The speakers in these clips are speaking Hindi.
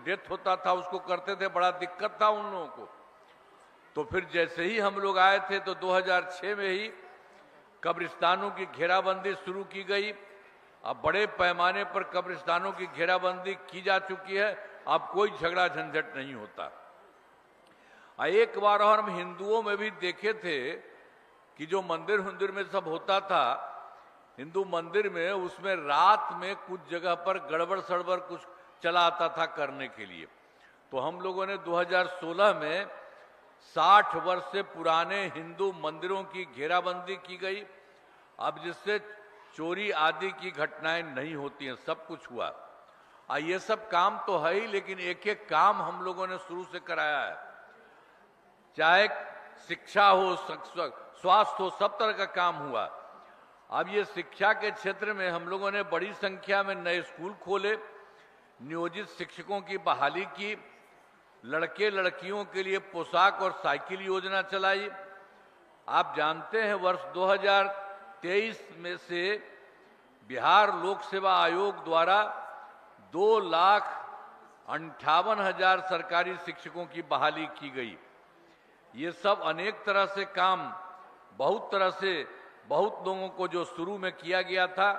डेथ होता था उसको करते थे, बड़ा दिक्कत था उन लोगों को। तो फिर जैसे ही हम लोग आए थे तो 2006 में ही कब्रिस्तानों की घेराबंदी शुरू की गई। अब बड़े पैमाने पर कब्रिस्तानों की घेराबंदी की जा चुकी है। अब कोई झगड़ा झंझट नहीं होता। एक बार और हम हिंदुओं में भी देखे थे कि जो मंदिर में सब होता था हिंदू मंदिर में, उसमें रात में कुछ जगह पर गड़बड़ सड़बड़ कुछ चला आता था करने के लिए। तो हम लोगों ने 2016 में 60 वर्ष से पुराने हिंदू मंदिरों की घेराबंदी की गई। अब जिससे चोरी आदि की घटनाएं नहीं होती हैं, सब कुछ हुआ। ये सब काम तो है ही, लेकिन एक एक काम हम लोगों ने शुरू से कराया है। चाहे शिक्षा हो, स्वास्थ्य हो, सब तरह का काम हुआ। अब ये शिक्षा के क्षेत्र में हम लोगों ने बड़ी संख्या में नए स्कूल खोले, नियोजित शिक्षकों की बहाली की, लड़के लड़कियों के लिए पोशाक और साइकिल योजना चलाई। आप जानते हैं वर्ष 2023 में से बिहार लोक सेवा आयोग द्वारा 2,58,000 सरकारी शिक्षकों की बहाली की गई। ये सब अनेक तरह से काम, बहुत लोगों को जो शुरू में किया गया था,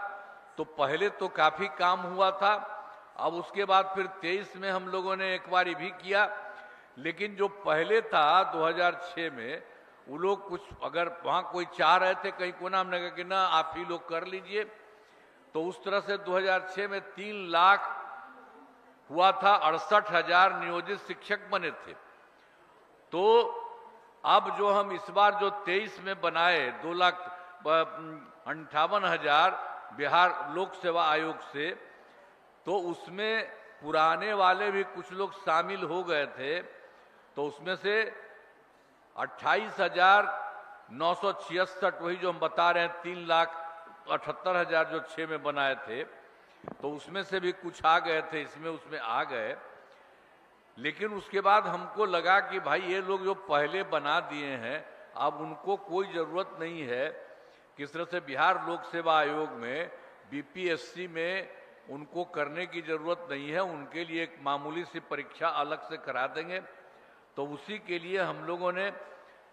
तो पहले तो काफी काम हुआ था। अब उसके बाद फिर 23 में हम लोगों ने एक बार भी किया। लेकिन जो पहले था 2006 में, वो लोग कुछ अगर वहां कोई चाह रहे थे कहीं को ना, हमने कहा कि ना आप ही लोग कर लीजिए। तो उस तरह से 2006 में 3 लाख हुआ था, 68,000 नियोजित शिक्षक बने थे। तो अब जो हम इस बार जो 23 में बनाए 2,58,000 बिहार लोक सेवा आयोग से, तो उसमें पुराने वाले भी कुछ लोग शामिल हो गए थे। तो उसमें से 28,966, वही जो हम बता रहे हैं 3,78,000 जो 6 में बनाए थे, तो उसमें से भी कुछ आ गए थे, उसमें आ गए। लेकिन उसके बाद हमको लगा कि भाई ये लोग जो पहले बना दिए हैं, अब उनको कोई जरूरत नहीं है। किस तरह से बिहार लोक सेवा आयोग में बीपीएससी में उनको करने की जरूरत नहीं है, उनके लिए एक मामूली सी परीक्षा अलग से करा देंगे। तो उसी के लिए हम लोगों ने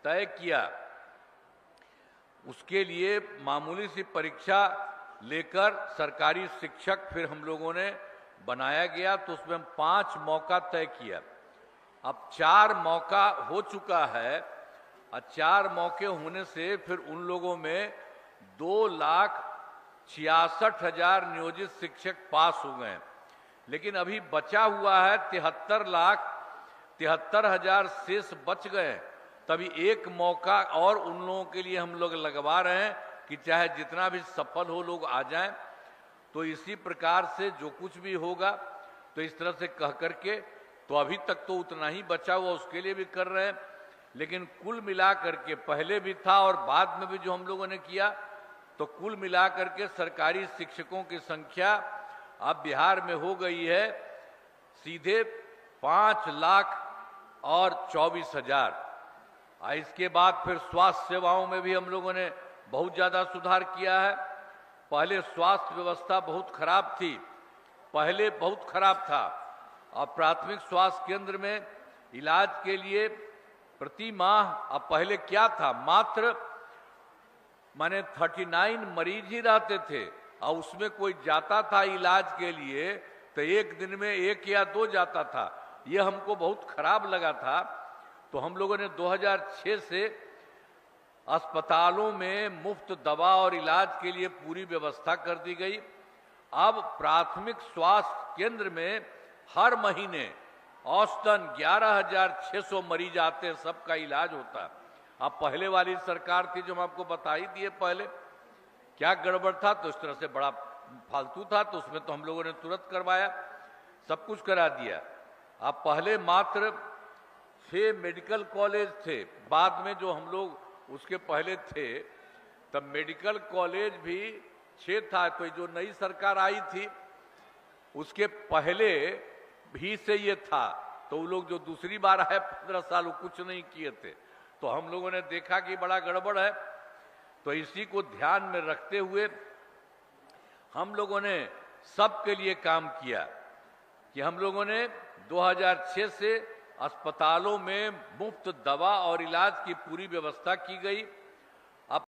तय किया, उसके लिए मामूली सी परीक्षा लेकर सरकारी शिक्षक फिर हम लोगों ने बनाया गया। तो उसमें हम 5 मौका तय किया। अब 4 मौका हो चुका है, और 4 मौके होने से फिर उन लोगों में 2,66,000 नियोजित शिक्षक पास हो गए। लेकिन अभी बचा हुआ है 73,73,000 शेष बच गए। तभी एक मौका और उन लोगों के लिए हम लोग लगवा रहे हैं कि चाहे जितना भी सफल हो लोग आ जाएं। तो इसी प्रकार से जो कुछ भी होगा, तो इस तरह से कह करके, तो अभी तक तो उतना ही बचा हुआ, उसके लिए भी कर रहे हैं। लेकिन कुल मिला करके पहले भी था और बाद में भी जो हम लोगों ने किया, तो कुल मिला करके सरकारी शिक्षकों की संख्या अब बिहार में हो गई है सीधे 5,24,000। इसके बाद फिर स्वास्थ्य सेवाओं में भी हम लोगों ने बहुत ज्यादा सुधार किया है। पहले स्वास्थ्य व्यवस्था बहुत खराब थी, पहले बहुत खराब था। और प्राथमिक स्वास्थ्य केंद्र में इलाज के लिए प्रति माह, अब पहले क्या था, मात्र 39 मरीज ही रहते थे, और उसमें कोई जाता था इलाज के लिए तो एक दिन में 1 या 2 जाता था। ये हमको बहुत खराब लगा था। तो हम लोगों ने 2006 से अस्पतालों में मुफ्त दवा और इलाज के लिए पूरी व्यवस्था कर दी गई। अब प्राथमिक स्वास्थ्य केंद्र में हर महीने औसतन 11,600 मरीज आते हैं, सबका इलाज होता है। अब पहले वाली सरकार थी जो हम आपको बता ही दिए पहले क्या गड़बड़ था, तो इस तरह से बड़ा फालतू था, तो उसमें तो हम लोगों ने तुरंत करवाया, सब कुछ करा दिया। अब पहले मात्र 6 मेडिकल कॉलेज थे, बाद में जो हम लोग उसके पहले थे तब मेडिकल कॉलेज भी 6 था। तो जो नई सरकार आई थी उसके पहले भी से ये था। तो वो लोग जो दूसरी बार आए 15 साल, वो कुछ नहीं किए थे। तो हम लोगों ने देखा कि बड़ा गड़बड़ है। तो इसी को ध्यान में रखते हुए हम लोगों ने सबके लिए काम किया कि हम लोगों ने 2006 से अस्पतालों में मुफ्त दवा और इलाज की पूरी व्यवस्था की गई।